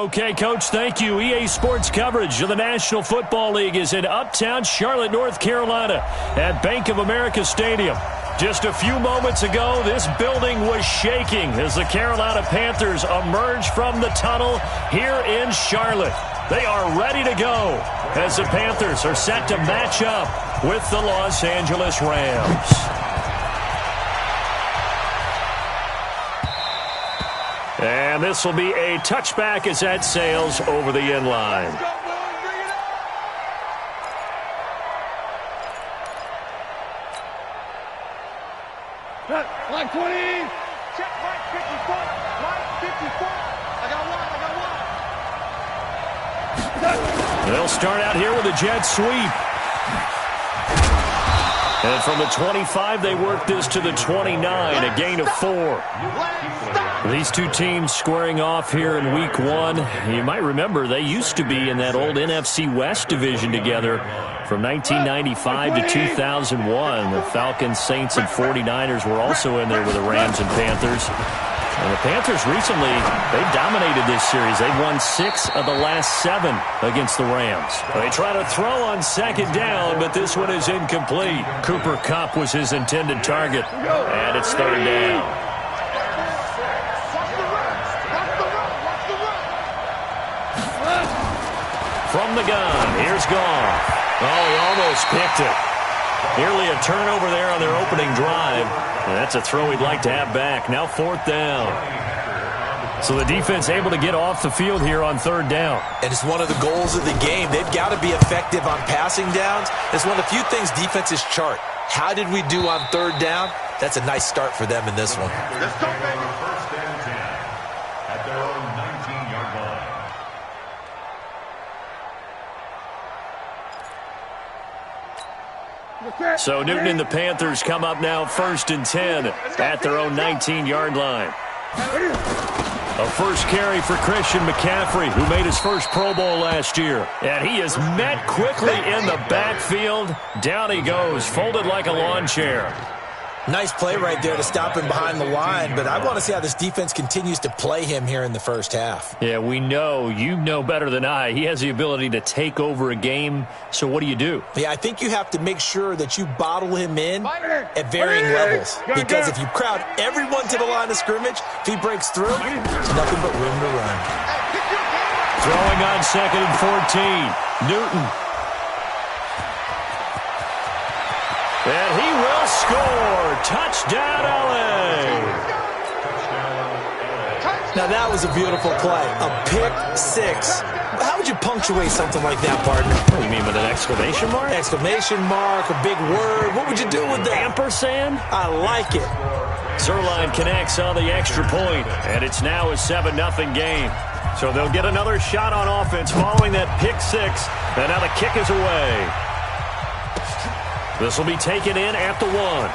Okay, Coach, thank you. EA Sports coverage of the National Football League is in uptown Charlotte, North Carolina at Bank of America Stadium. Just a few moments ago, this building was shaking as the Carolina Panthers emerged from the tunnel here in Charlotte. They are ready to go as the Panthers are set to match up with the Los Angeles Rams. And this will be a touchback as that sails over the end line. Line 20. Check line 54. Line 54. I got one. They'll start out here with a jet sweep. And from the 25, they work this to the 29, a gain of 4. These two teams squaring off here in Week 1. You might remember they used to be in that old NFC West division together from 1995 to 2001. The Falcons, Saints, and 49ers were also in there with the Rams and Panthers. And the Panthers recently, they've dominated this series. They've won 6 of the last 7 against the Rams. They try to throw on second down, but this one is incomplete. Cooper Kupp was his intended target, and it's third down. From the gun, here's Goff. Oh, he almost picked it. Nearly a turnover there on their opening drive. And that's a throw he'd like to have back. Now 4th down. So the defense able to get off the field here on 3rd down. And it's one of the goals of the game. They've got to be effective on passing downs. It's one of the few things defenses chart. How did we do on 3rd down? That's a nice start for them in this one. Let's go, baby. First and 10 at their own 19-yard line. So Newton and the Panthers come up now 1st and 10 at their own 19-yard line. A first carry for Christian McCaffrey, who made his first Pro Bowl last year. And he is met quickly in the backfield. Down he goes, folded like a lawn chair. Nice play right there to stop him behind the line, but I want to see how this defense continues to play him here in the first half. Yeah, we know. You know better than I. He has the ability to take over a game, so what do? Yeah, I think you have to make sure that you bottle him in at varying levels, because if you crowd everyone to the line of scrimmage, if he breaks through, there's nothing but room to run. Throwing on 2nd and 14, Newton. And he will score. Touchdown, L.A. Now, that was a beautiful play. A pick 6. How would you punctuate something like that, partner? What do you mean, with an exclamation mark? Exclamation mark, a big word. What would you do with that? Ampersand? I like it. Zerline connects on the extra point, and it's now a 7-0 game. So they'll get another shot on offense following that pick 6, and now the kick is away. This will be taken in at the 1.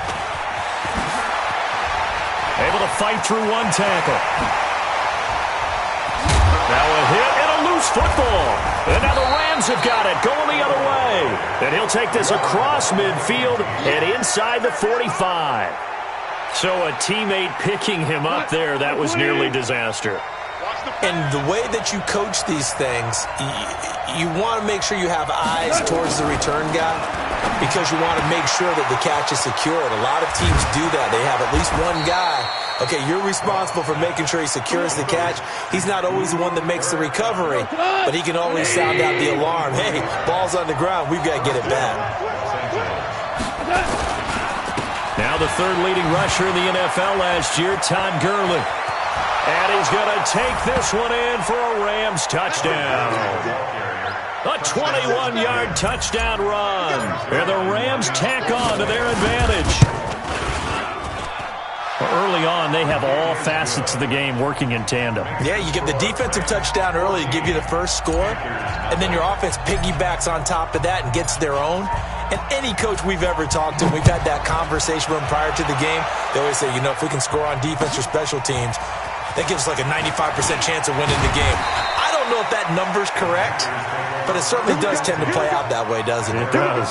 Able to fight through one tackle. Now a hit and a loose football. And now the Rams have got it, going the other way. And he'll take this across midfield and inside the 45. So a teammate picking him up there, that was nearly disaster. And the way that you coach these things, you want to make sure you have eyes towards the return guy, because you want to make sure that the catch is secured. A lot of teams do that. They have at least one guy. Okay, you're responsible for making sure he secures the catch. He's not always the one that makes the recovery, but he can always sound out the alarm. Hey, ball's on the ground. We've got to get it back. Now the 3rd leading rusher in the NFL last year, Todd Gurley. And he's going to take this one in for a Rams touchdown. A 21-yard touchdown run. And the Rams tack on to their advantage. Early on, they have all facets of the game working in tandem. Yeah, you get the defensive touchdown early to give you the first score, and then your offense piggybacks on top of that and gets their own. And any coach we've ever talked to, we've had that conversation with them prior to the game, they always say, if we can score on defense or special teams, that gives us like a 95% chance of winning the game. I don't know if that number's correct, but it certainly does tend to play out that way, doesn't it? It does.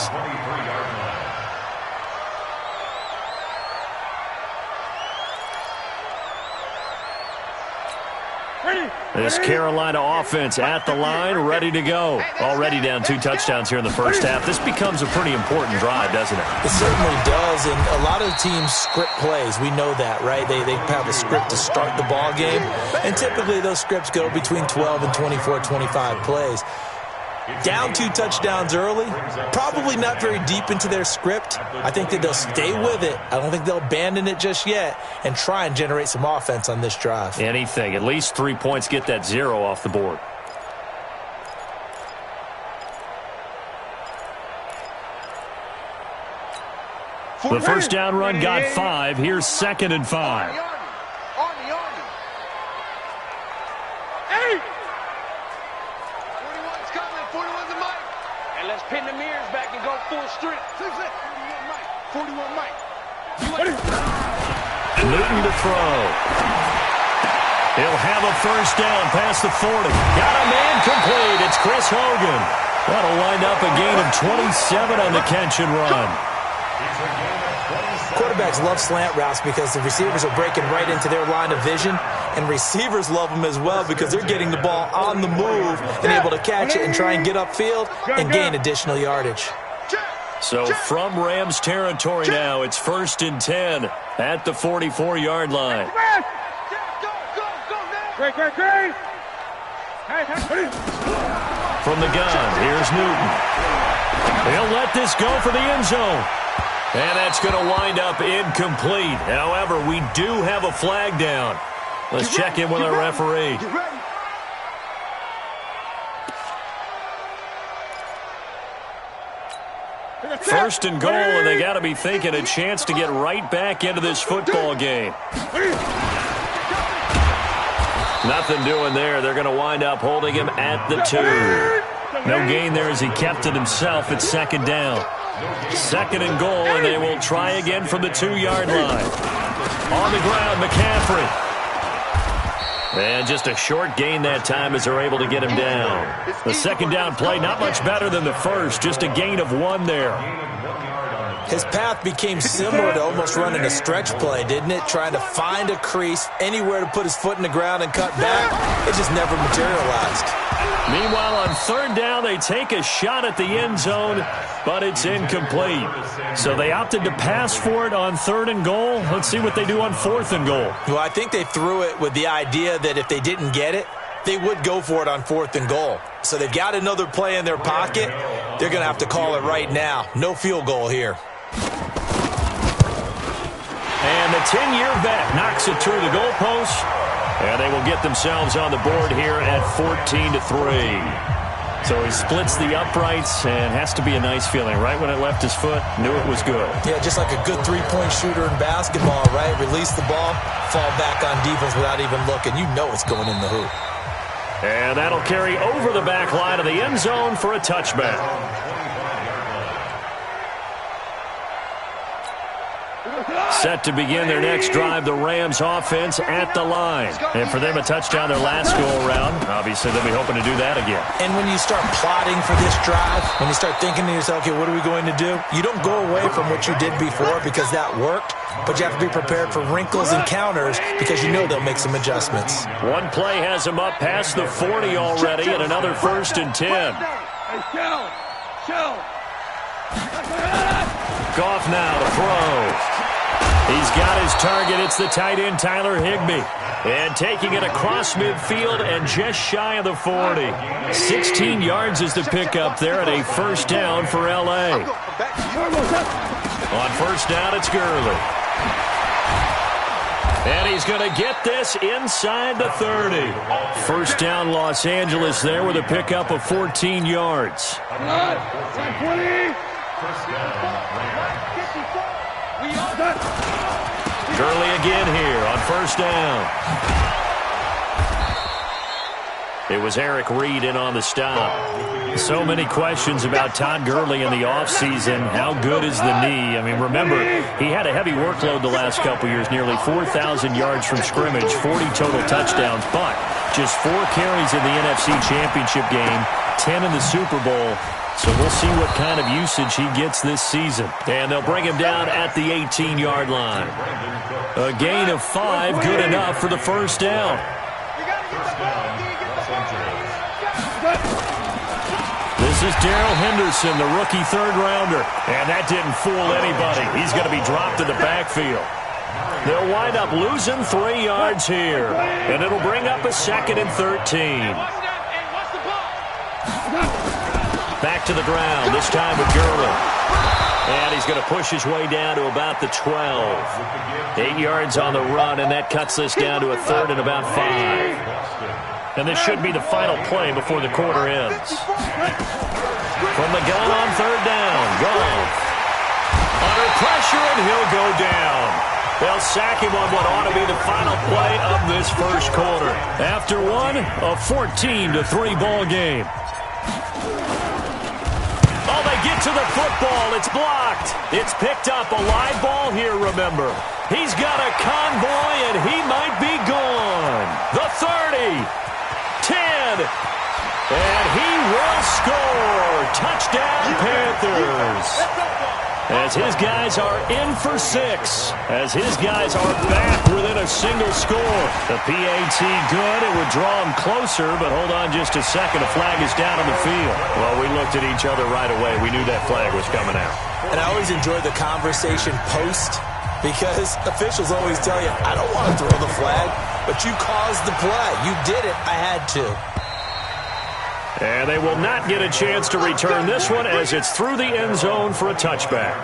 Ready? This Carolina offense at the line, ready to go. Already down 2 touchdowns here in the first half. This becomes a pretty important drive, doesn't it? It certainly does, and a lot of teams script plays. We know that, right? They have a script to start the ball game, and typically those scripts go between 12 and 24, 25 plays. Down 2 touchdowns early, probably not very deep into their script. I think that they'll stay with it. I don't think they'll abandon it just yet and try and generate some offense on this drive. Anything. At least 3 points, get that 0 off the board. The first down run got 5. Here's 2nd and 5. Pin the mirrors back and go full strength. 41 Mike. Newton to throw. He'll have a first down past the 40. Got a man complete. It's Chris Hogan. That'll wind up a gain of 27 on the catch and run. Quarterbacks love slant routes because the receivers are breaking right into their line of vision, and receivers love them as well because they're getting the ball on the move and able to catch it and try and get upfield and gain additional yardage. So from Rams territory now, it's 1st and 10 at the 44-yard line. From the gun, here's Newton. He'll let this go for the end zone. And that's going to wind up incomplete. However, we do have a flag down. Let's check in with our referee. First and goal, and they got to be thinking a chance to get right back into this football game. Nothing doing there. They're going to wind up holding him at the 2. No gain there as he kept it himself at 2nd down. 2nd and goal, and they will try again from the 2-yard line. On the ground, McCaffrey. And just a short gain that time as they're able to get him down. The 2nd down play, not much better than the first. Just a gain of 1 there. His path became similar to almost running a stretch play, didn't it? Trying to find a crease, anywhere to put his foot in the ground and cut back. It just never materialized. Meanwhile, on 3rd down, they take a shot at the end zone, but it's incomplete. So they opted to pass for it on 3rd and goal. Let's see what they do on 4th and goal. Well, I think they threw it with the idea that if they didn't get it, they would go for it on 4th and goal. So they've got another play in their pocket. They're going to have to call it right now. No field goal here. And the 10-year vet knocks it through the goalpost. And they will get themselves on the board here at 14-3. So he splits the uprights, and has to be a nice feeling. Right when it left his foot, knew it was good. Yeah, just like a good 3-point shooter in basketball, right? Release the ball, fall back on defense without even looking. You know it's going in the hoop. And that'll carry over the back line of the end zone for a touchback. Set to begin their next drive, the Rams offense at the line. And for them, a touchdown their last go-around. Obviously, they'll be hoping to do that again. And when you start plotting for this drive, when you start thinking to yourself, okay, what are we going to do? You don't go away from what you did before because that worked, but you have to be prepared for wrinkles and counters because you know they'll make some adjustments. One play has them up past the 40 already, and another 1st and 10. Goff now to throw. He's got his target. It's the tight end, Tyler Higbee. And taking it across midfield and just shy of the 40. 16 yards is the pickup there at a 1st down for L.A. On 1st down, it's Gurley. And he's going to get this inside the 30. 1st down, Los Angeles there with a pickup of 14 yards. Gurley again here on 1st down. It was Eric Reed in on the stop. So many questions about Todd Gurley in the offseason. How good is the knee? I mean, remember, he had a heavy workload the last couple years, nearly 4,000 yards from scrimmage, 40 total touchdowns, but just 4 carries in the NFC Championship game, 10 in the Super Bowl. So we'll see what kind of usage he gets this season. And they'll bring him down at the 18-yard line. A gain of 5, good enough for the 1st down. You got to get the ball is Darrell Henderson, the rookie third-rounder. And that didn't fool anybody. He's going to be dropped in the backfield. They'll wind up losing 3 yards here. And it'll bring up a 2nd and 13. Back to the ground, this time with Gurley. And he's going to push his way down to about the 12. 8 yards on the run, and that cuts this down to a 3rd and about 5. And this should be the final play before the quarter ends. From the gun on 3rd down, Goff. Under pressure, and he'll go down. They'll sack him on what ought to be the final play of this first quarter. After one, a 14-3 ball game. Oh, they get to the football. It's blocked. It's picked up. A live ball here, remember. He's got a convoy, and he might be gone. The 30. 10. And he will score. Touchdown, Panthers. As his guys are in for 6. As his guys are back within a single score. The PAT good. It would draw him closer, but hold on just a second. A flag is down on the field. Well, we looked at each other right away. We knew that flag was coming out. And I always enjoy the conversation post because officials always tell you, I don't want to throw the flag, but you caused the play. You did it. I had to. And they will not get a chance to return this one as it's through the end zone for a touchback.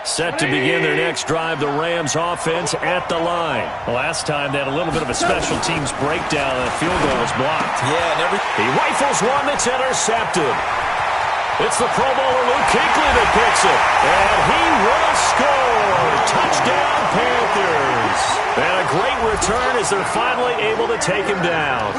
Set to begin their next drive, the Rams offense at the line. Last time they had a little bit of a special teams breakdown and a field goal was blocked. Yeah, he rifles one that's intercepted. It's the Pro Bowler Luke Kuechly that picks it. And he will score. Touchdown, Panthers. And a great return as they're finally able to take him down.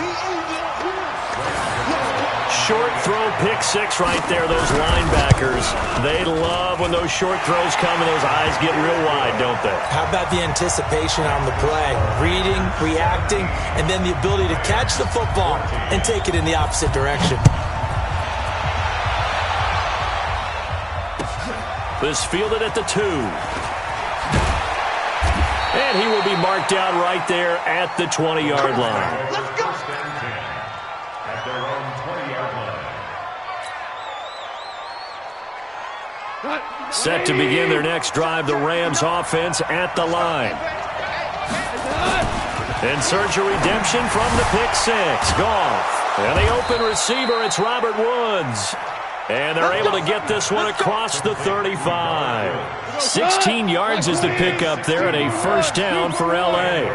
Short throw, pick 6 right there. Those linebackers, they love when those short throws come and those eyes get real wide, don't they? How about the anticipation on the play? Reading, reacting, and then the ability to catch the football and take it in the opposite direction. This fielded at the 2. And he will be marked down right there at the 20-yard line. Let's go. At their own 20-yard line. Set to begin their next drive, the Rams offense at the line. In search of redemption from the pick 6. Goff. And the open receiver, it's Robert Woods. And they're able to get this one across the 35. 16 yards is the pickup there and a first down for L.A.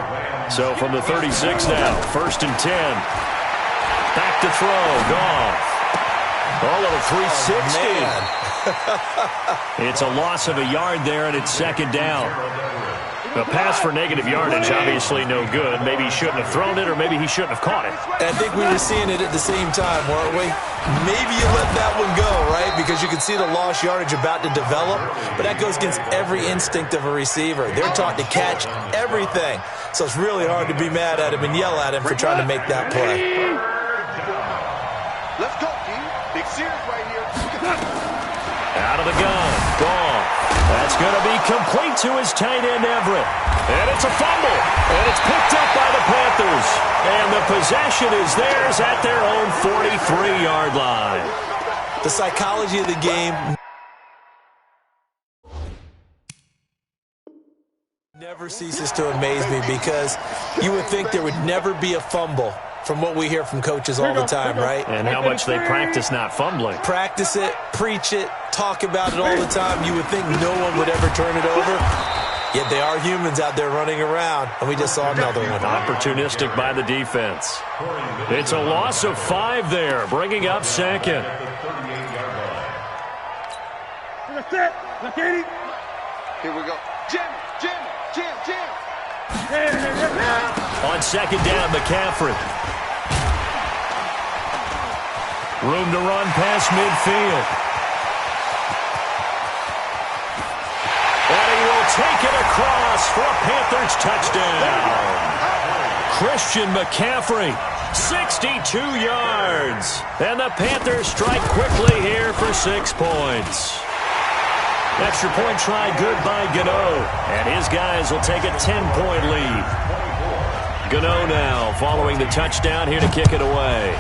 So from the 36 now, 1st and 10. Back to throw, Goff. All of a 360. It's a loss of a yard there, and it's 2nd down. A pass for negative yardage, obviously no good. Maybe he shouldn't have thrown it, or maybe he shouldn't have caught it. I think we were seeing it at the same time, weren't we? Maybe you let that one go, right? Because you can see the lost yardage about to develop. But that goes against every instinct of a receiver. They're taught to catch everything. So it's really hard to be mad at him and yell at him for trying to make that play. Let's go, team. Big series right here. Out of the gun. Goff. That's going to be complete to his tight end, Everett. And it's a fumble. And it's picked up by the Panthers. And the possession is theirs at their own 43-yard line. The psychology of the game never ceases to amaze me because you would think there would never be a fumble from what we hear from coaches all the time, right? And how much they practice not fumbling. Practice it, preach it, talk about it all the time. You would think no one would ever turn it over. Yet they are humans out there running around, and we just saw another one. Opportunistic by the defense. It's a loss of 5 there, bringing up 2nd. Here we go. Jim. On 2nd down, McCaffrey. Room to run past midfield. And he will take it across for a Panthers touchdown. Christian McCaffrey, 62 yards. And the Panthers strike quickly here for 6 points. Extra point try good by Gano. And his guys will take a 10-point lead. Gano now following the touchdown here to kick it away.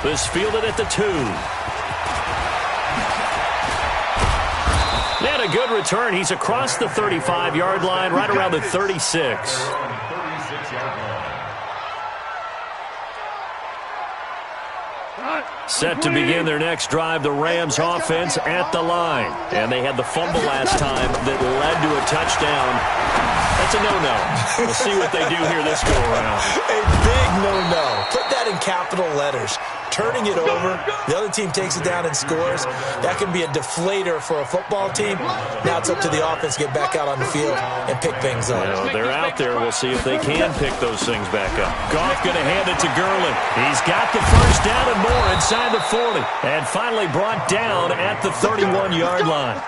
This fielded at the 2. And a good return. He's across the 35-yard line, right around the 36. Set to begin their next drive, the Rams offense at the line. And they had the fumble last time that led to a touchdown. That's a no-no. We'll see what they do here this go-around. A big no-no. Put that in capital letters. Turning it over, the other team takes it down and scores. That can be a deflator for a football team. Now it's up to the offense to get back out on the field and pick things up. Well, they're out there. We'll see if they can pick those things back up. Goff going to hand it to Gurley. He's got the first down and more inside the 40. And finally brought down at the 31-yard line.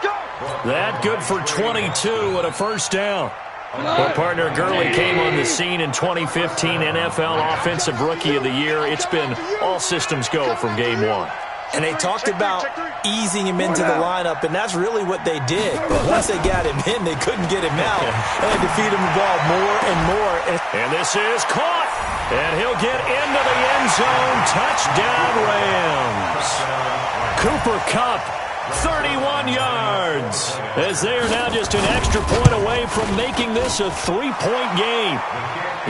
That good for 22 and a first down. Well, partner, Gurley came on the scene in 2015 NFL Offensive Rookie of the Year. It's been all systems go from game 1. And they talked about easing him into the lineup, and that's really what they did. But once they got him in, they couldn't get him out. And they had to feed him the ball more and more. And this is caught. And he'll get into the end zone. Touchdown, Rams. Cooper Kupp, 31 yards, as they are now just an extra point away from making this a 3-point game.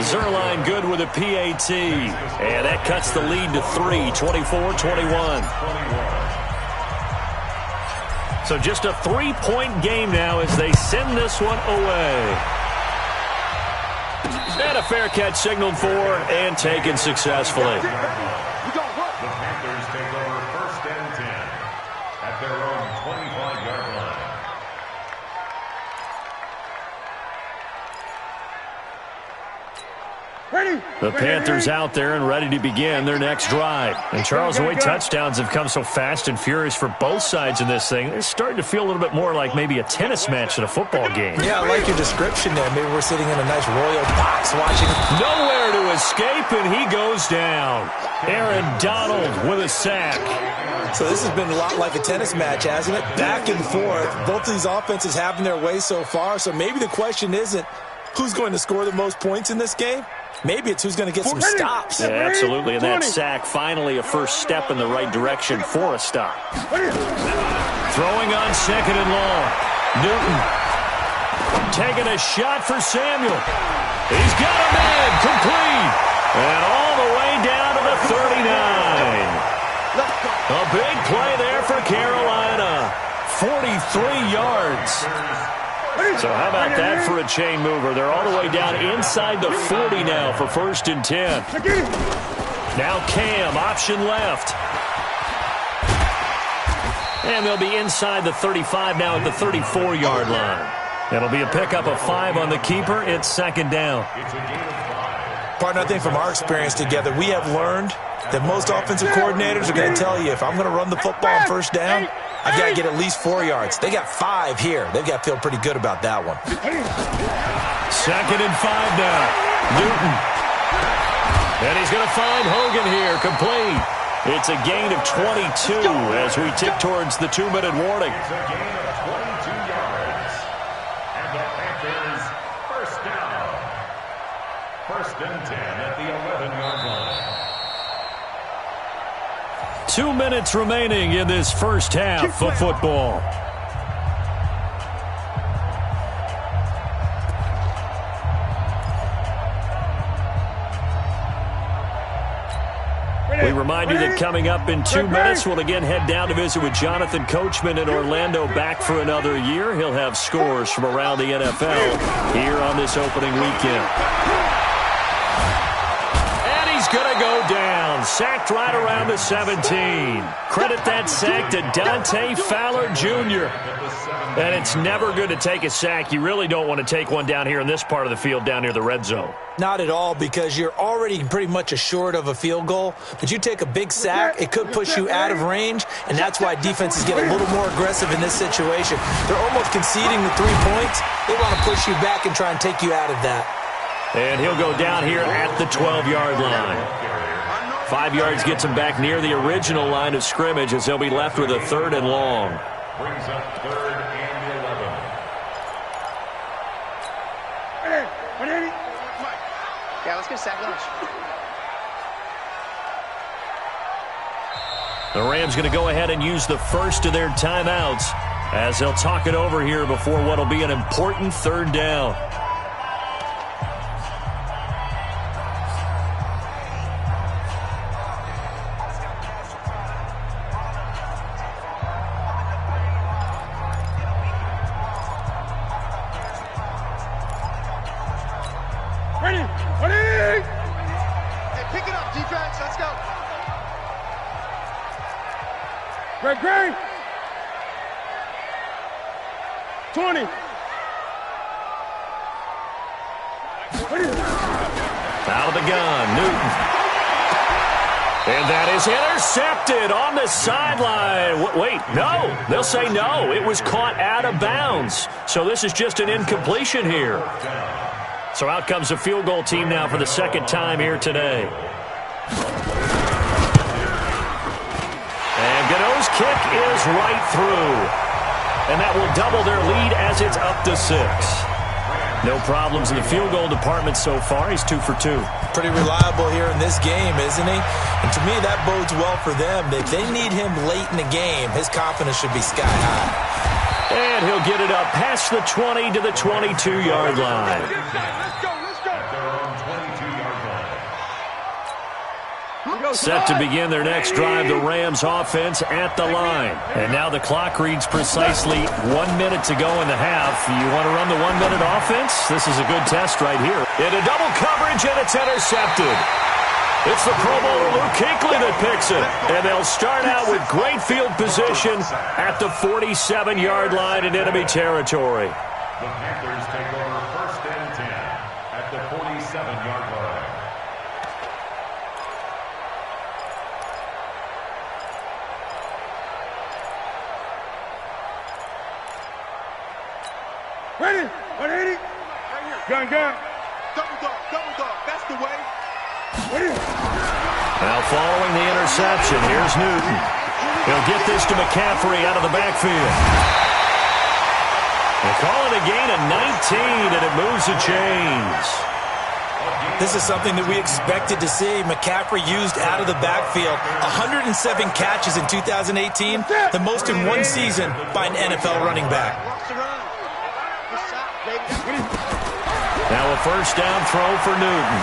Zerline good with a PAT, and that cuts the lead to 3, 24-21. So just a 3-point game now as they send this one away. And a fair catch signaled for and taken successfully. The Panthers out there and ready to begin their next drive. And Charles, the way touchdowns have come so fast and furious for both sides in this thing, it's starting to feel a little bit more like maybe a tennis match than a football game. Yeah, I like your description there. Maybe we're sitting in a nice royal box watching. Nowhere to escape, and he goes down. Aaron Donald with a sack. So this has been a lot like a tennis match, hasn't it? Back and forth. Both of these offenses having their way so far. So maybe the question isn't who's going to score the most points in this game. Maybe it's who's going to get some stops. Yeah, absolutely. And that sack, finally a first step in the right direction for a stop. Throwing on second and long. Newton taking a shot for Samuel. He's got a man complete. And all the way down to the 39. A big play there for Carolina. 43 yards. So how about that for a chain mover? They're all the way down inside the 40 now for 1st and 10. Now Cam, option left. And they'll be inside the 35 now at the 34-yard line. It'll be a pickup of 5 on the keeper. It's 2nd down. Partner, I think from our experience together, we have learned that most offensive coordinators are going to tell you, if I'm going to run the football on 1st down, I've got to get at least 4 yards. They got 5 here. They've got to feel pretty good about that one. 2nd and 5 now. Newton. And he's going to find Hogan here, complete. It's a gain of 22 as we tick towards the 2-minute warning. It's a gain of 22 yards. And the Panthers, 1st down. 1st and 10 at the 11-yard line. 2 minutes remaining in this first half of football. We remind you that coming up in 2 minutes, we'll again head down to visit with Jonathan Coachman in Orlando, back for another year. He'll have scores from around the NFL here on this opening weekend. And he's going to go down. Sacked right around the 17. Credit that sack to Dante Fowler Jr. And it's never good to take a sack. You really don't want to take one down here in this part of the field down near the red zone. Not at all, because you're already pretty much assured of a field goal. But you take a big sack, it could push you out of range, and that's why defenses get a little more aggressive in this situation. They're almost conceding the 3 points. They want to push you back and try and take you out of that. And he'll go down here at the 12-yard line. 5 yards gets him back near the original line of scrimmage as they'll be left with a 3rd and long. Brings up 3rd and 11. Yeah, let's get a sack lunch. The Rams going to go ahead and use the first of their timeouts as they'll talk it over here before what will be an important third down. Ready? Ready? Hey, pick it up, defense. Let's go. Greg. 20. Out of the gun, Newton. And that is intercepted on the sideline. Wait, no. They'll say no. It was caught out of bounds. So this is just an incompletion here. So out comes the field goal team now for the second time here today. And Gano's kick is right through. And that will double their lead as it's up to 6. No problems in the field goal department so far. He's 2 for 2. Pretty reliable here in this game, isn't he? And to me, that bodes well for them. If they need him late in the game, his confidence should be sky high. And he'll get it up past the 20 to the 22-yard line. Let's go. Set to begin their next drive, the Rams offense at the line. And now the clock reads precisely 1 minute to go in the half. You want to run the 1 minute offense? This is a good test right here. Into double coverage, and it's intercepted. It's the Pro Bowler Luke Kuechly that picks it. And they'll start out with great field position at the 47-yard line in enemy territory. The Panthers take over 1st and 10 at the 47-yard line. Ready? Ready? Right here. Gun. Double dog. That's the way. Ready? Now following the interception, here's Newton. He'll get this to McCaffrey out of the backfield. They call it a gain of 19, and it moves the chains. This is something that we expected to see. McCaffrey used out of the backfield. 107 catches in 2018, the most in one season by an NFL running back. Now a first down throw for Newton.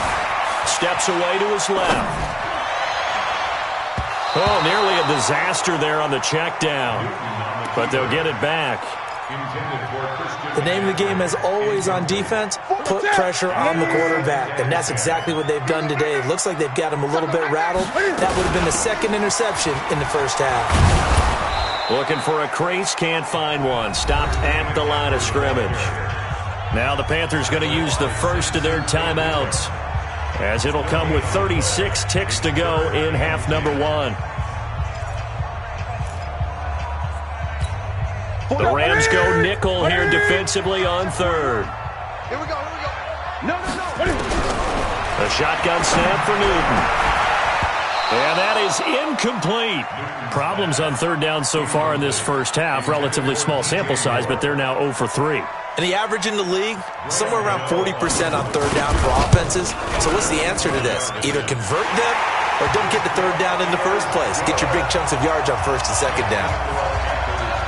Steps away to his left. Oh, nearly a disaster there on the check down. But they'll get it back. The name of the game is always on defense, put pressure on the quarterback. And that's exactly what they've done today. It looks like they've got him a little bit rattled. That would have been the second interception in the first half. Looking for a crease, can't find one. Stopped at the line of scrimmage. Now the Panthers going to use the first of their timeouts, as it'll come with 36 ticks to go in half number 1. The Rams go nickel here defensively on third. Here we go. No. A shotgun snap for Newton. And that is incomplete. Problems on third down so far in this first half. Relatively small sample size, but they're now 0 for 3. And the average in the league, somewhere around 40% on third down for offenses. So what's the answer to this? Either convert them or don't get the third down in the first place. Get your big chunks of yards on first and second down.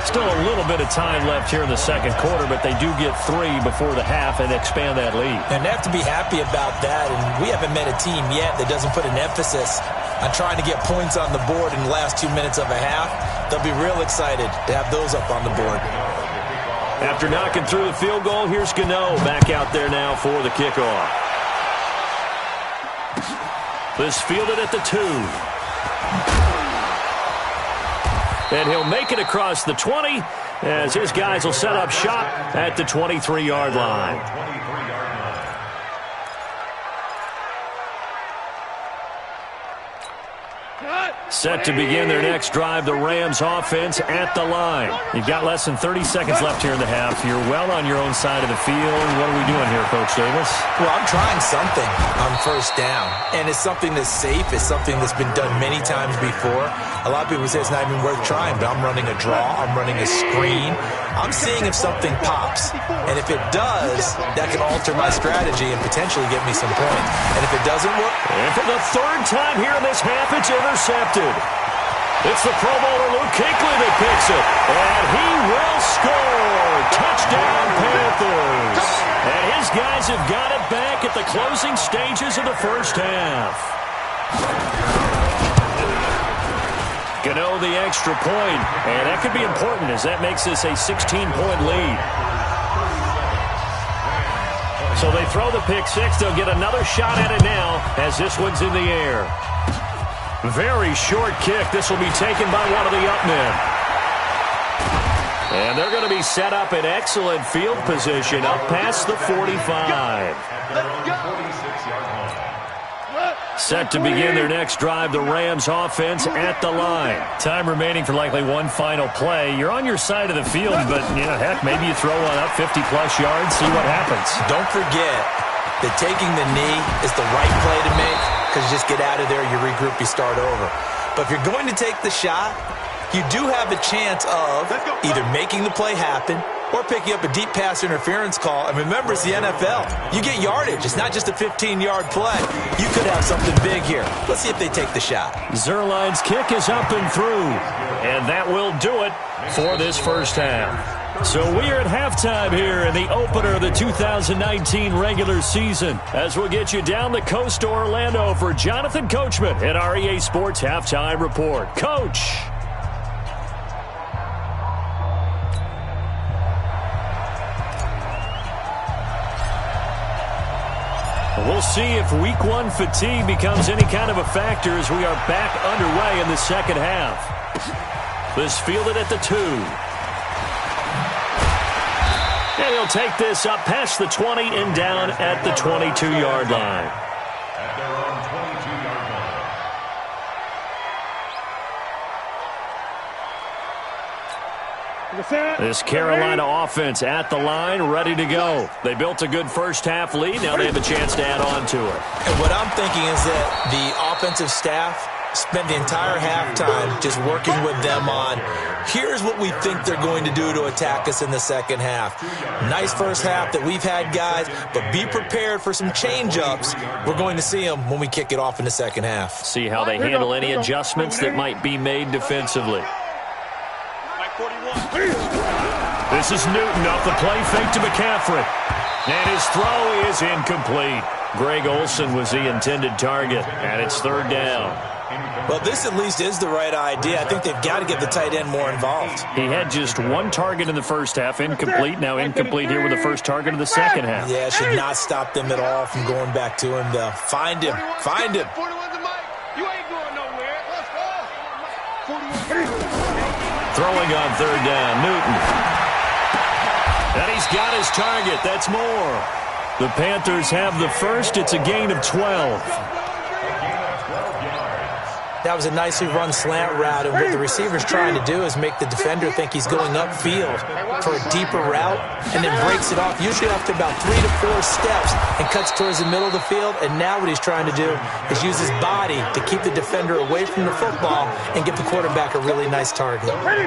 Still a little bit of time left here in the second quarter, but they do get 3 before the half and expand that lead. And they have to be happy about that. And we haven't met a team yet that doesn't put an emphasis on trying to get points on the board in the last 2 minutes of a half. They'll be real excited to have those up on the board. After knocking through the field goal, here's Gano back out there now for the kickoff. This fielded at the 2. And he'll make it across the 20 as his guys will set up shop at the 23-yard line. Set to begin their next drive, the Rams offense at the line. You've got less than 30 seconds left here in the half. You're well on your own side of the field. What are we doing here, Coach Davis? Well, I'm trying something on first down, and it's something that's safe. It's something that's been done many times before. A lot of people say it's not even worth trying, but I'm running a draw. I'm running a screen. I'm seeing if something pops, and if it does, that can alter my strategy and potentially get me some points. And if it doesn't work... And for the third time here in this half, it's intercepted. It's the Pro Bowler Luke Kuechly that picks it. And he will score. Touchdown, Panthers. And his guys have got it back at the closing stages of the first half. Gano the extra point. And that could be important as that makes this a 16-point lead. So they throw the pick six. They'll get another shot at it now as this one's in the air. Very short kick. This will be taken by one of the up men. And they're going to be set up in excellent field position up past the 45. Set to begin their next drive, the Rams offense at the line. Time remaining for likely one final play. You're on your side of the field, but, heck, maybe you throw one up 50-plus yards, see what happens. Don't forget that taking the knee is the right play to make because you just get out of there, you regroup, you start over. But if you're going to take the shot, you do have a chance of either making the play happen or picking up a deep pass interference call. And remember, it's the NFL. You get yardage. It's not just a 15-yard play. You could have something big here. Let's see if they take the shot. Zuerlein's kick is up and through. And that will do it for this first half. So we are at halftime here in the opener of the 2019 regular season as we'll get you down the coast to Orlando for Jonathan Coachman at our EA Sports Halftime Report. Coach. We'll see if week one fatigue becomes any kind of a factor as we are back underway in the second half. This fielded at the 2. And he'll take this up past the 20 and down at the 22-yard line. At their own 22-yard line. This Carolina offense at the line, ready to go. They built a good first half lead. Now they have a chance to add on to it. And what I'm thinking is that the offensive staff spent the entire halftime just working with them on, here's what we think they're going to do to attack us in the second half. Nice first half that we've had, guys, but be prepared for some change-ups. We're going to see them when we kick it off in the second half. See how they handle any adjustments that might be made defensively. This is Newton off the play fake to McCaffrey. And his throw is incomplete. Greg Olsen was the intended target, and it's third down. Well, this at least is the right idea. I think they've got to get the tight end more involved. He had just one target in the first half, incomplete. Now incomplete here with the first target of the second half. Yeah, it should not stop them at all from going back to him, though. Find him. Find him. You ain't going nowhere. Let's go. Throwing on third down, Newton. And he's got his target. That's more. The Panthers have the first. It's a gain of 12. That was a nicely run slant route, and what the receiver's trying to do is make the defender think he's going upfield for a deeper route and then breaks it off, usually after about 3 to 4 steps, and cuts towards the middle of the field. And now what he's trying to do is use his body to keep the defender away from the football and give the quarterback a really nice target. Ready.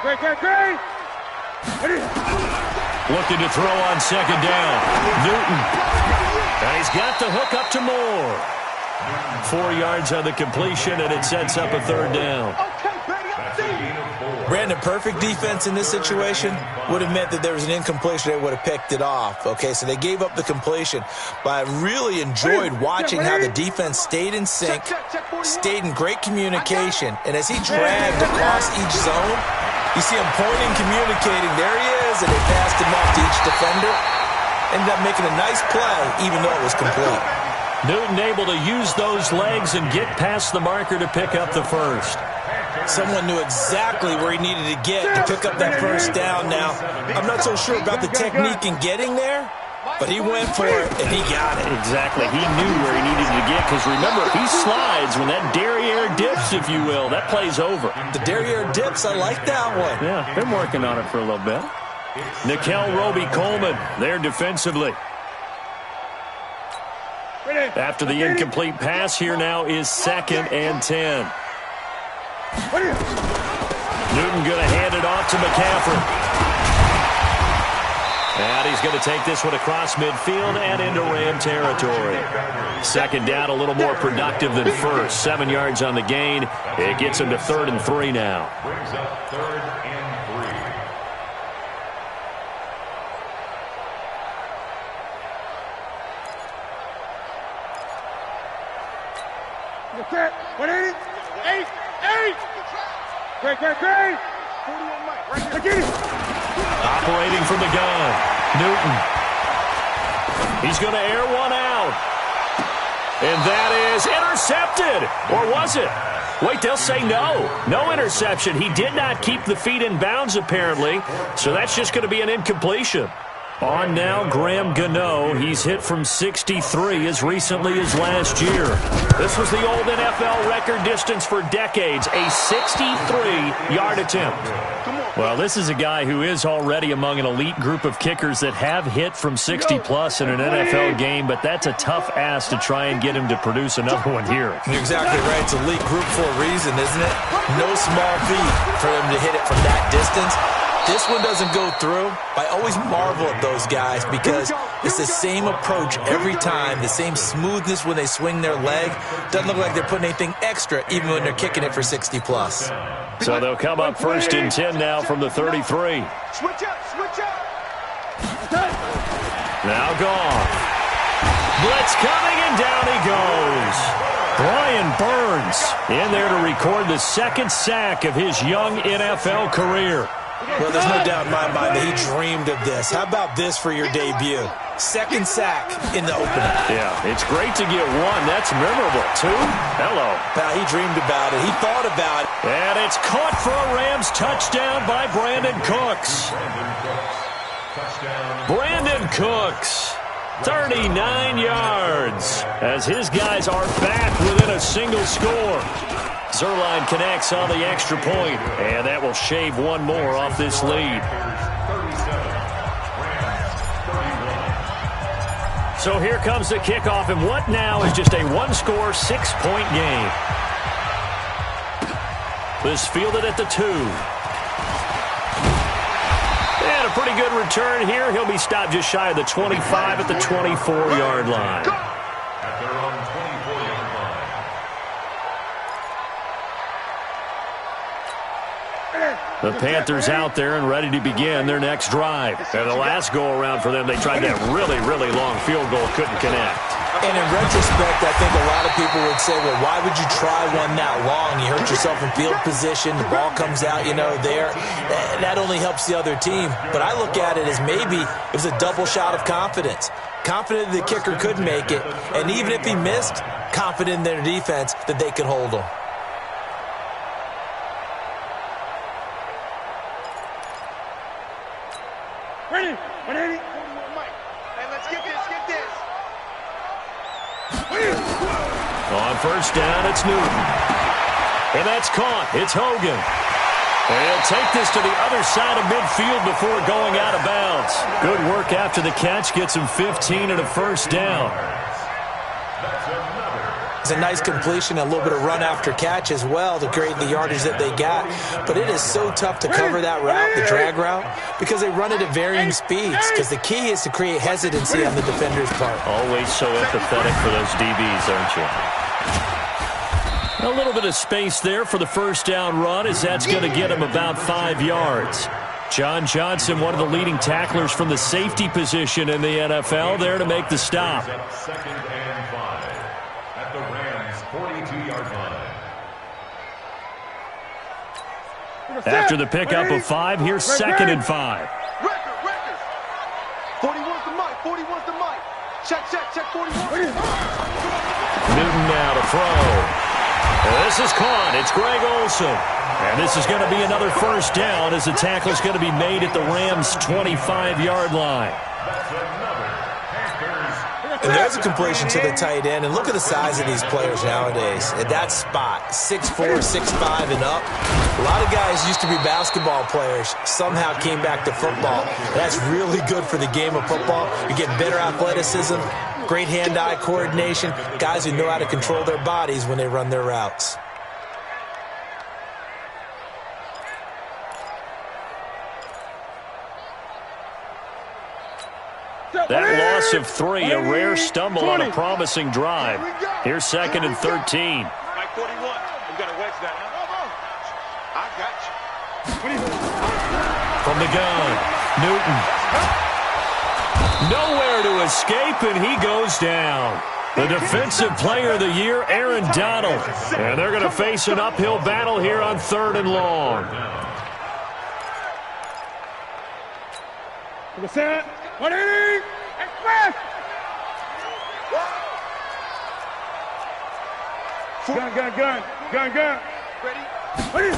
Great. Looking to throw on second down. Newton. And he's got the hook up to Moore. 4 yards on the completion, and it sets up a third down. Brandon, perfect defense in this situation would have meant that there was an incompletion. They would have picked it off. Okay, so they gave up the completion. But I really enjoyed watching how the defense stayed in sync, stayed in great communication. And as he dragged across each zone, you see him pointing, communicating. There he is, and they passed him off to each defender. Ended up making a nice play, even though it was complete. Newton able to use those legs and get past the marker to pick up the first. Someone knew exactly where he needed to get to pick up that first down. Now, I'm not so sure about the technique in getting there, but he went for it, and he got it. Exactly. He knew where he needed to get, because remember, if he slides, when that derriere dips, if you will, that play's over. The derriere dips, I like that one. Yeah, been working on it for a little bit. Nickel Roby-Coleman there defensively. After the incomplete pass, here now is 2nd and 10. Newton going to hand it off to McCaffrey. And he's going to take this one across midfield and into Ram territory. Second down, a little more productive than first. 7 yards on the gain. It gets him to 3rd and 3 now. Brings up 3rd and 3. Okay, 180. 8. Great. 41 Mike. Right here. Get it. Operating from the gun, Newton. He's going to air one out. And that is intercepted. Or was it? Wait, they'll say no. No interception. He did not keep the feet in bounds, apparently. So that's just going to be an incompletion. On now, Graham Gano. He's hit from 63 as recently as last year. This was the old NFL record distance for decades, a 63-yard attempt. Well, this is a guy who is already among an elite group of kickers that have hit from 60-plus in an NFL game, but that's a tough ask to try and get him to produce another one here. You're exactly right. It's elite group for a reason, isn't it? No small feat for them to hit it from that distance. This one doesn't go through. I always marvel at those guys because it's the same approach every time, the same smoothness when they swing their leg. Doesn't look like they're putting anything extra even when they're kicking it for 60-plus. So they'll come up 1st and 10 now from the 33. Switch up. Now gone. Blitz coming, and down he goes. Brian Burns in there to record the 2nd sack of his young NFL career. Well, there's no doubt in my mind that he dreamed of this. How about this for your debut? 2nd sack in the opener. Yeah, it's great to get 1. That's memorable. 2? Hello. Now, he dreamed about it. He thought about it. And it's caught for a Rams touchdown by Brandon Cooks. Brandon Cooks, 39 yards, as his guys are back within a single score. Zerline connects on the extra point, and that will shave 1 more off this lead. So here comes the kickoff, and what now is just a 1-score, 6-point game. This fielded at the 2. And a pretty good return here. He'll be stopped just shy of the 25 at the 24-yard line. At their own 24-yard line. The Panthers out there and ready to begin their next drive. And the last go-around for them, they tried that really, really long field goal, couldn't connect. And in retrospect, I think a lot of people would say, well, why would you try one that long? You hurt yourself in field position. The ball comes out, there. That only helps the other team. But I look at it as maybe it was a double shot of confidence. Confident the kicker could make it. And even if he missed, confident in their defense that they could hold him. Ready? 180. 41 Mike. Hey, let's get this. On 1st down, it's Newton. And that's caught. It's Hogan. And he'll take this to the other side of midfield before going out of bounds. Good work after the catch. Gets him 15 and a 1st down. It's a nice completion, a little bit of run after catch as well to create the yardage that they got. But it is so tough to cover that route, the drag route, because they run it at varying speeds. Because the key is to create hesitancy on the defender's part. Always so empathetic for those DBs, aren't you? A little bit of space there for the 1st down run, as that's going to get him about 5 yards. John Johnson, one of the leading tacklers from the safety position in the NFL, there to make the stop. 2nd and 5 at the Rams' 42-yard line. After the pickup of 5, here's 2nd and 5. Record. 41's the mic. 41's the mic. Check. 41. Newton now to throw. This is caught. It's Greg Olsen. And this is going to be another 1st down as the tackle is going to be made at the Rams' 25-yard line. And there's a completion to the tight end. And look at the size of these players nowadays. At that spot, 6'4", 6'5", and up. A lot of guys used to be basketball players, somehow came back to football. That's really good for the game of football. You get better athleticism, great hand-eye coordination, guys who know how to control their bodies when they run their routes. loss of 3, a rare stumble on a promising drive. Here's 2nd and 13. Like 41. You got to wedge that. I got you. From the gun, Newton. Nowhere to escape, and he goes down. The Defensive Player of the Year, Aaron Donald. And they're going to face an uphill battle here on 3rd and long. To the set. 180. Express. Gun. Ready.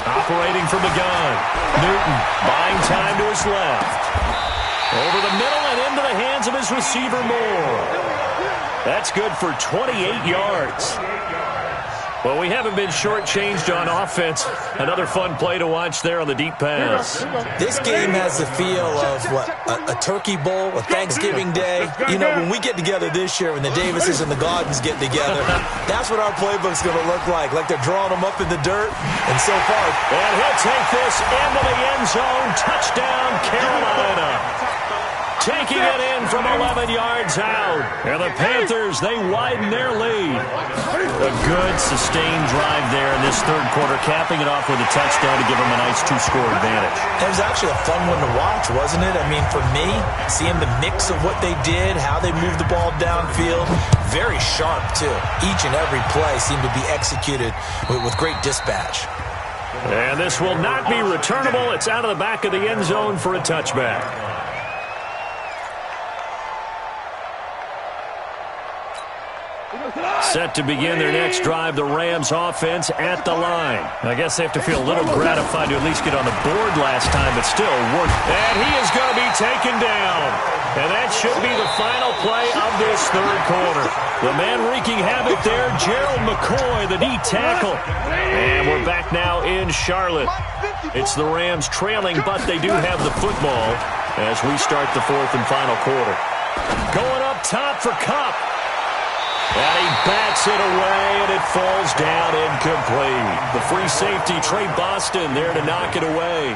Operating from the gun. Newton buying time to his left. Over the middle and into the hands of his receiver, Moore. That's good for 28 yards. Well, we haven't been shortchanged on offense. Another fun play to watch there on the deep pass. This game has the feel of, a turkey bowl, a Thanksgiving day. You know, when we get together this year, when the Davises and the Gardens get together, that's what our playbook's going to look like they're drawing them up in the dirt. And so far. And he'll take this into the end zone. Touchdown, Carolina. Taking it in from 11 yards out. And the Panthers, they widen their lead. A good, sustained drive there in this 3rd quarter, capping it off with a touchdown to give them a nice 2-score advantage. It was actually a fun one to watch, wasn't it? I mean, for me, seeing the mix of what they did, how they moved the ball downfield, very sharp, too. Each and every play seemed to be executed with great dispatch. And this will not be returnable. It's out of the back of the end zone for a touchback. Set to begin their next drive, the Rams offense at the line. I guess they have to feel a little gratified to at least get on the board last time, but still work. And he is going to be taken down. And that should be the final play of this 3rd quarter. The man wreaking havoc there, Gerald McCoy, the D tackle. And we're back now in Charlotte. It's the Rams trailing, but they do have the football as we start the 4th and final quarter. Going up top for Kupp. And he bats it away, and it falls down incomplete. The free safety, Trey Boston, there to knock it away.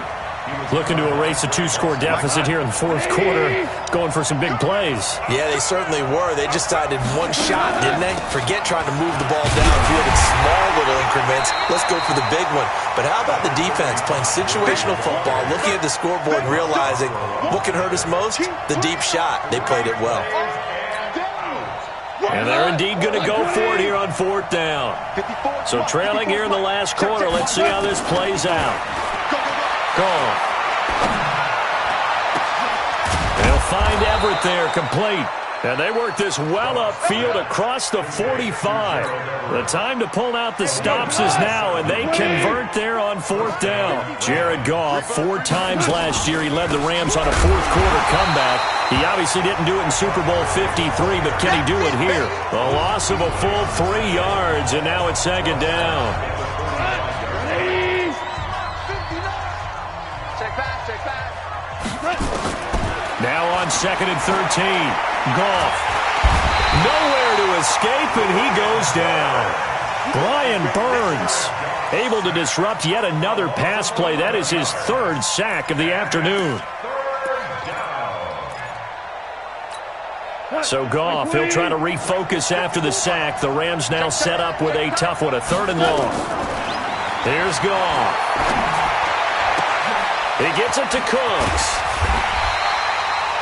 Looking to erase a 2-score deficit here in the 4th quarter. Going for some big plays. Yeah, they certainly were. They just started one shot, didn't they? Forget trying to move the ball downfield in small little increments. Let's go for the big one. But how about the defense playing situational football, looking at the scoreboard and realizing what can hurt us most? The deep shot. They played it well. And they're indeed going to go for it here on 4th down. So trailing here in the last quarter. Let's see how this plays out. Gone. They'll find Everett there, complete. And they work this well upfield across the 45. The time to pull out the stops is now, and they convert there on 4th down. Jared Goff, 4 times last year, he led the Rams on a 4th quarter comeback. He obviously didn't do it in Super Bowl 53, but can he do it here? A loss of a full 3 yards, and now it's 2nd down. Now on 2nd and 13. Goff. Nowhere to escape, and he goes down. Brian Burns able to disrupt yet another pass play. That is his 3rd sack of the afternoon. So Goff, he'll try to refocus after the sack. The Rams now set up with a tough one, a 3rd and long. Here's Goff. He gets it to Cooks.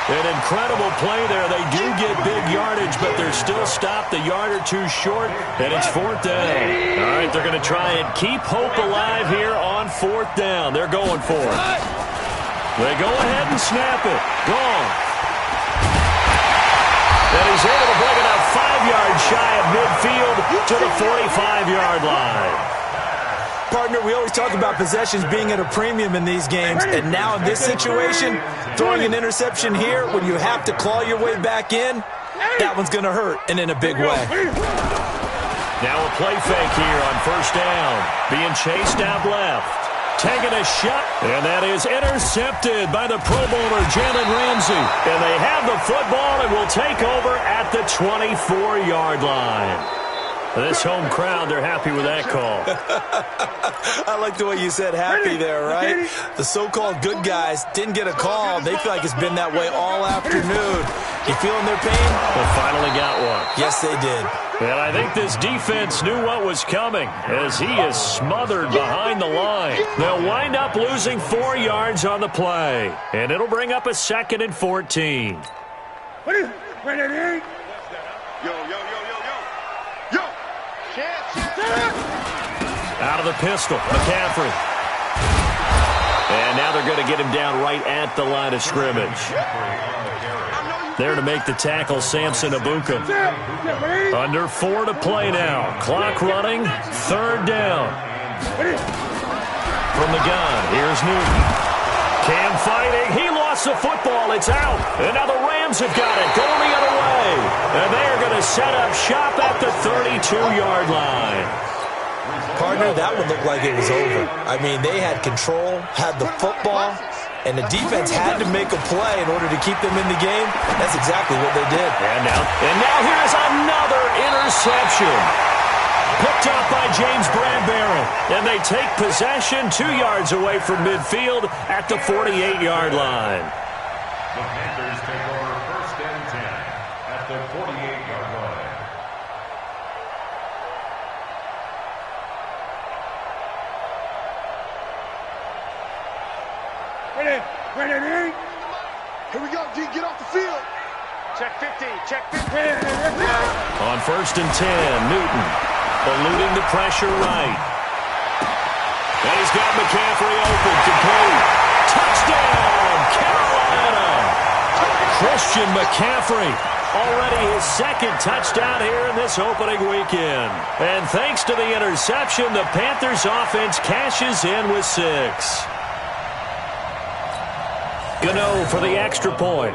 An incredible play there. They do get big yardage, but they're still stopped a yard or 2 short, and it's 4th down. All right, they're going to try and keep hope alive here on 4th down. They're going for it. They go ahead and snap it. Gone. And he's able to bring it up 5 yards shy of midfield to the 45-yard line. Partner, we always talk about possessions being at a premium in these games, and now in this situation, throwing an interception here when you have to claw your way back in, that one's going to hurt, and in a big way. Now a play fake here on 1st down, being chased out left. Taking a shot, and that is intercepted by the Pro Bowler, Jalen Ramsey. And they have the football and will take over at the 24-yard line. This home crowd, they're happy with that call. I like the way you said happy there, right? The so-called good guys didn't get a call. They feel like it's been that way all afternoon. You feeling their pain? They finally got one. Yes, they did. And I think this defense knew what was coming as he is smothered behind the line. They'll wind up losing 4 yards on the play. And it'll bring up a 2nd and 14. What is it? Wait, yo, yo, yo, yo, yo. Yo. Out of the pistol, McCaffrey. And now they're going to get him down right at the line of scrimmage. There to make the tackle, Samson Abuka. Under 4 to play now. Clock running, 3rd down. From the gun, here's Newton. Cam fighting, he lost the football, it's out. And now the Rams have got it, going the other way. And they are going to set up shop at the 32-yard line. Partner, that one looked like it was over. I mean, they had control, had the football, and the defense had to make a play in order to keep them in the game. That's exactly what they did. And now here's another interception. Picked up by James Bradbury. And they take possession 2 yards away from midfield at the 48-yard line. The Panthers take over 1st and 10 at the 48-yard line. Ready. Here we go, D. Get off the field. Check 50. On 1st and 10, Newton eluding the pressure right. And he's got McCaffrey open. Complete. Touchdown, Carolina. Christian McCaffrey. Already his 2nd touchdown here in this opening weekend. And thanks to the interception, the Panthers offense cashes in with 6. Gano for the extra point.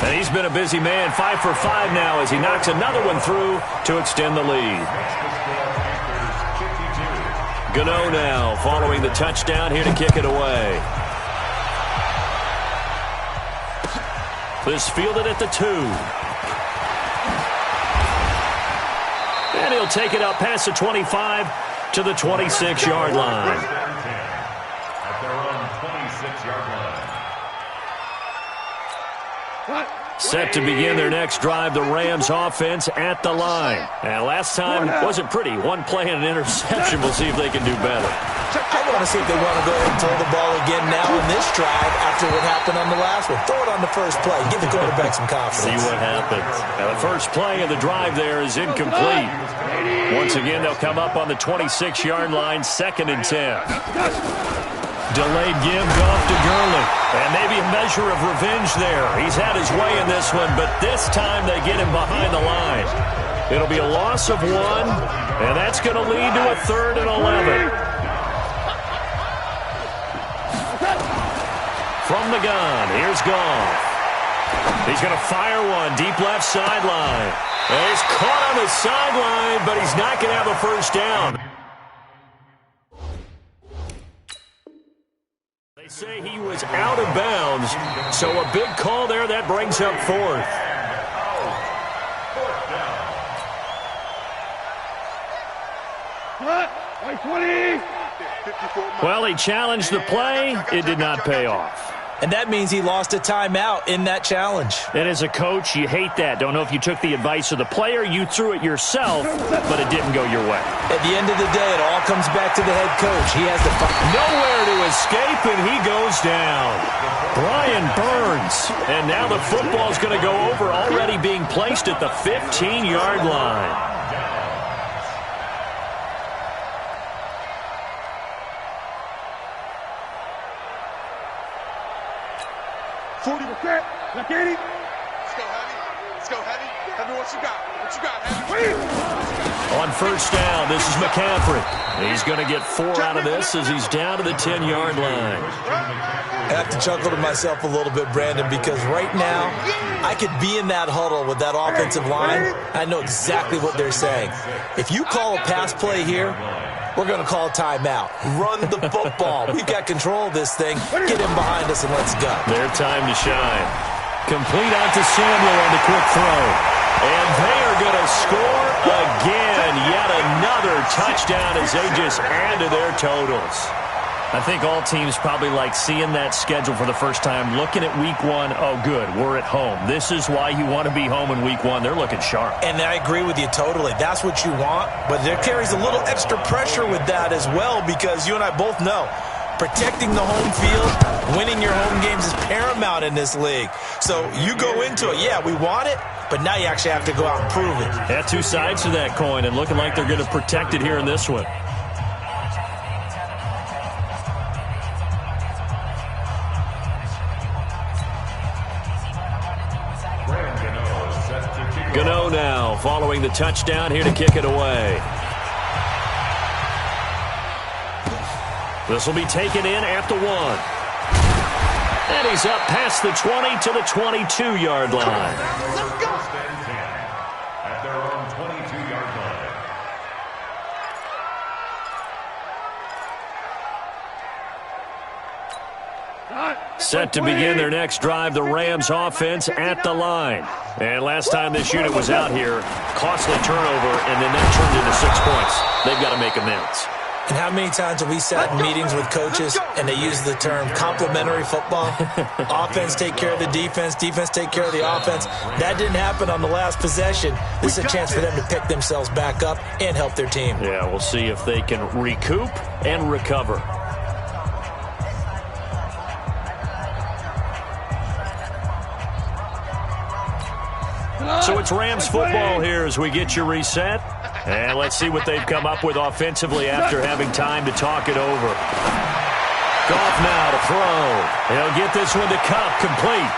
And he's been a busy man, 5 for 5 now as he knocks another one through to extend the lead. Gano now following the touchdown here to kick it away. This fielded at the 2. And he'll take it up past the 25 to the 26-yard line. Set to begin their next drive, the Rams offense at the line. And last time wasn't pretty. One play and an interception. We'll see if they can do better. I want to see if they want to go ahead and throw the ball again now in this drive after what happened on the last one. Throw it on the first play. Give the quarterback some confidence. See what happens. Now the first play of the drive there is incomplete. Once again, they'll come up on the 26-yard line, 2nd and 10. Delayed give off to Gurley. And maybe a measure of revenge there. He's had his way in this one, but this time they get him behind the line. It'll be a loss of 1, and that's going to lead to a 3rd and 11. From the gun, here's Goff. He's going to fire one deep left sideline. And he's caught on the sideline, but he's not going to have a first down. They say he was out of bounds, so a big call there. That brings up 4th. Well, he challenged the play. It did not pay off. And that means he lost a timeout in that challenge. And as a coach, you hate that. Don't know if you took the advice of the player, you threw it yourself, but it didn't go your way. At the end of the day, it all comes back to the head coach. He has to find nowhere to escape, and he goes down. Brian Burns. And now the football's going to go over, already being placed at the 15-yard line. Let's go, Heavy. Let's go, Heavy. Heavy, what you got? What you got, Heavy? On 1st down, this is McCaffrey. He's going to get 4 out of this as he's down to the 10-yard line. I have to chuckle to myself a little bit, Brandon, because right now I could be in that huddle with that offensive line. I know exactly what they're saying. If you call a pass play here, we're going to call a timeout. Run the football. We've got control of this thing. Get him behind us and let's go. Their time to shine. Complete out to Samuel on the quick throw. And they are going to score again. Yet another touchdown as they just add to their totals. I think all teams probably like seeing that schedule for the first time, looking at week one. Oh, good, we're at home. This is why you want to be home in week one. They're looking sharp. And I agree with you totally. That's what you want, but there carries a little extra pressure with that as well, because you and I both know protecting the home field, winning your home games is paramount in this league. So you go into it, yeah, we want it, but now you actually have to go out and prove it. Yeah, two sides to that coin, and looking like they're going to protect it here in this one. Gano now, following the touchdown, here to kick it away. This will be taken in at the 1. And he's up past the 20 to the 22-yard line. First and 10 at their own 22-yard line. Set to begin their next drive, the Rams offense at the line. And last time this unit was out here, costly turnover, and then that turned into 6 points. They've got to make amends. And how many times have we sat in meetings with coaches and they use the term complementary football? Offense take care of the defense, defense take care of the offense. That didn't happen on the last possession. This is a chance for them to pick themselves back up and help their team. Yeah, we'll see if they can recoup and recover. So it's Rams football here as we get you reset. And let's see what they've come up with offensively after having time to talk it over. Goff now to throw. He'll get this one to Kupp, complete.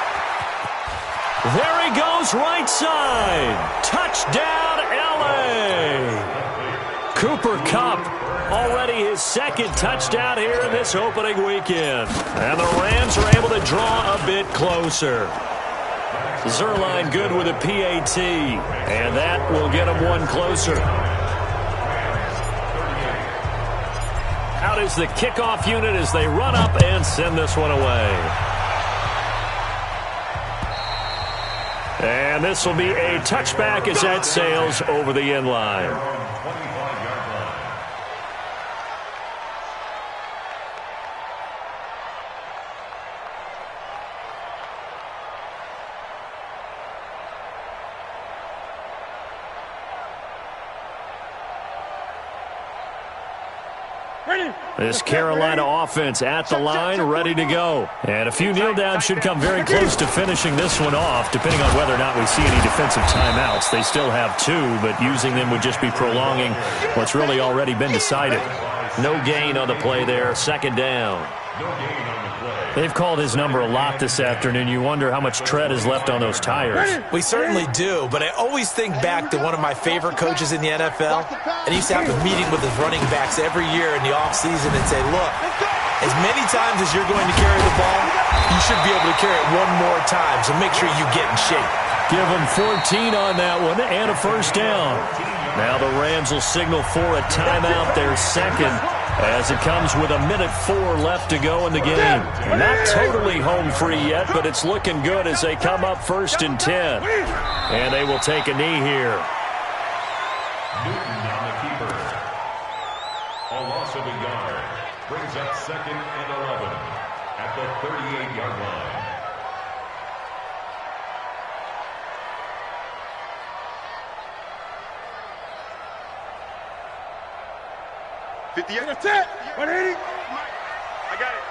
There he goes, right side. Touchdown, L.A. Cooper Kupp, already his second touchdown here in this opening weekend. And the Rams are able to draw a bit closer. Zerline good with a PAT, and that will get him one closer. Out is the kickoff unit as they run up and send this one away. And this will be a touchback as that sails over the end line. This Carolina offense at the line, ready to go. And a few kneel downs should come very close to finishing this one off, depending on whether or not we see any defensive timeouts. They still have 2, but using them would just be prolonging what's really already been decided. No gain on the play there, second down. They've called his number a lot this afternoon. You wonder how much tread is left on those tires. We certainly do, but I always think back to one of my favorite coaches in the NFL, and he used to have a meeting with his running backs every year in the offseason and say, look, as many times as you're going to carry the ball, you should be able to carry it one more time, so make sure you get in shape. Give him 14 on that one and a first down. Now the Rams will signal for a timeout, their second, as it comes with 1:04 left to go in the game. Not totally home free yet, but it's looking good as they come up 1st and 10. And they will take a knee here. Newton on the keeper. A loss of a yard. Brings up 2nd and 11 at the 38-yard line. That's it. 180. I got it.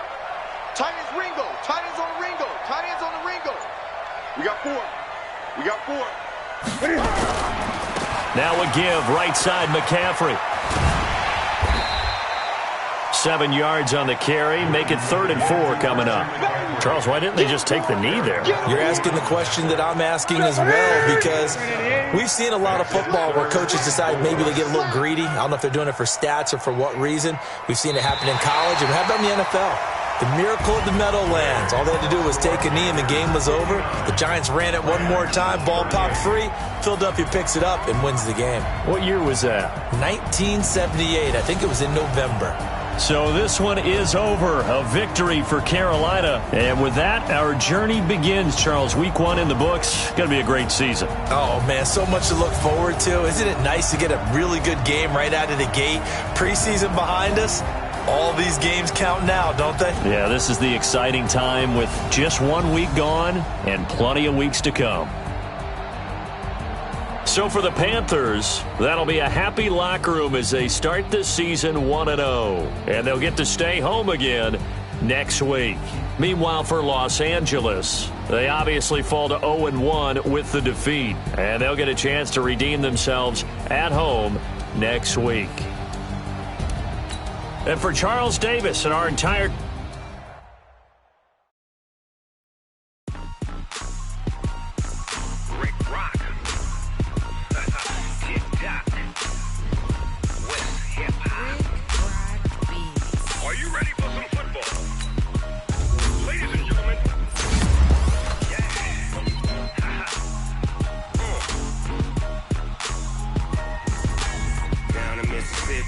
Tight ends Ringo. Tight ends on the Ringo. Tight ends on the Ringo. We got 4. We got 4. Now a give, right side McCaffrey. 7 yards on the carry. Make it 3rd and 4 coming up. Charles, why didn't they just take the knee there? You're asking the question that I'm asking as well, because we've seen a lot of football where coaches decide maybe they get a little greedy. I don't know if they're doing it for stats or for what reason. We've seen it happen in college, and how about in the NFL? The miracle of the Meadowlands. All they had to do was take a knee, and the game was over. The Giants ran it one more time. Ball popped free. Philadelphia picks it up and wins the game. What year was that? 1978. I think it was in November. So this one is over. A victory for Carolina. And with that, our journey begins, Charles. Week 1 in the books. Going to be a great season. Oh, man, so much to look forward to. Isn't it nice to get a really good game right out of the gate? Preseason behind us. All these games count now, don't they? Yeah, this is the exciting time with just 1 week gone and plenty of weeks to come. So for the Panthers, that'll be a happy locker room as they start this season 1-0. And they'll get to stay home again next week. Meanwhile, for Los Angeles, they obviously fall to 0-1 with the defeat. And they'll get a chance to redeem themselves at home next week. And for Charles Davis and our entire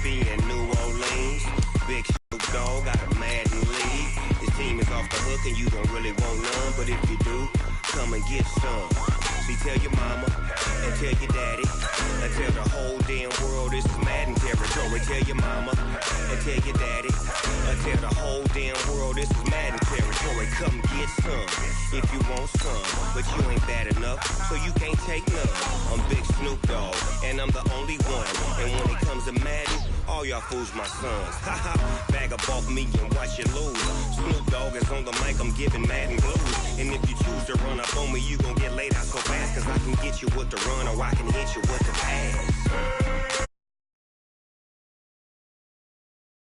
and New Orleans, big dog got a Madden league. His team is off the hook and you don't really want none, but if you do, come and get some. See, tell your mama and tell your daddy and tell the whole damn world this is Madden territory. Tell your mama and tell your daddy and tell the whole damn world this is Madden territory. Come get some if you want some, but you ain't bad enough, so you can't take none. I'm Big Snoop Dogg and I'm the only one, and when it comes to Madden, all y'all fools my sons. Haha, bag up off me and watch you lose. Snoop Dogg is on the mic, I'm giving Madden blues. And if you choose to run up on me, you gon' get laid out so fast, cause I can get you with the run or I can hit you with the pass.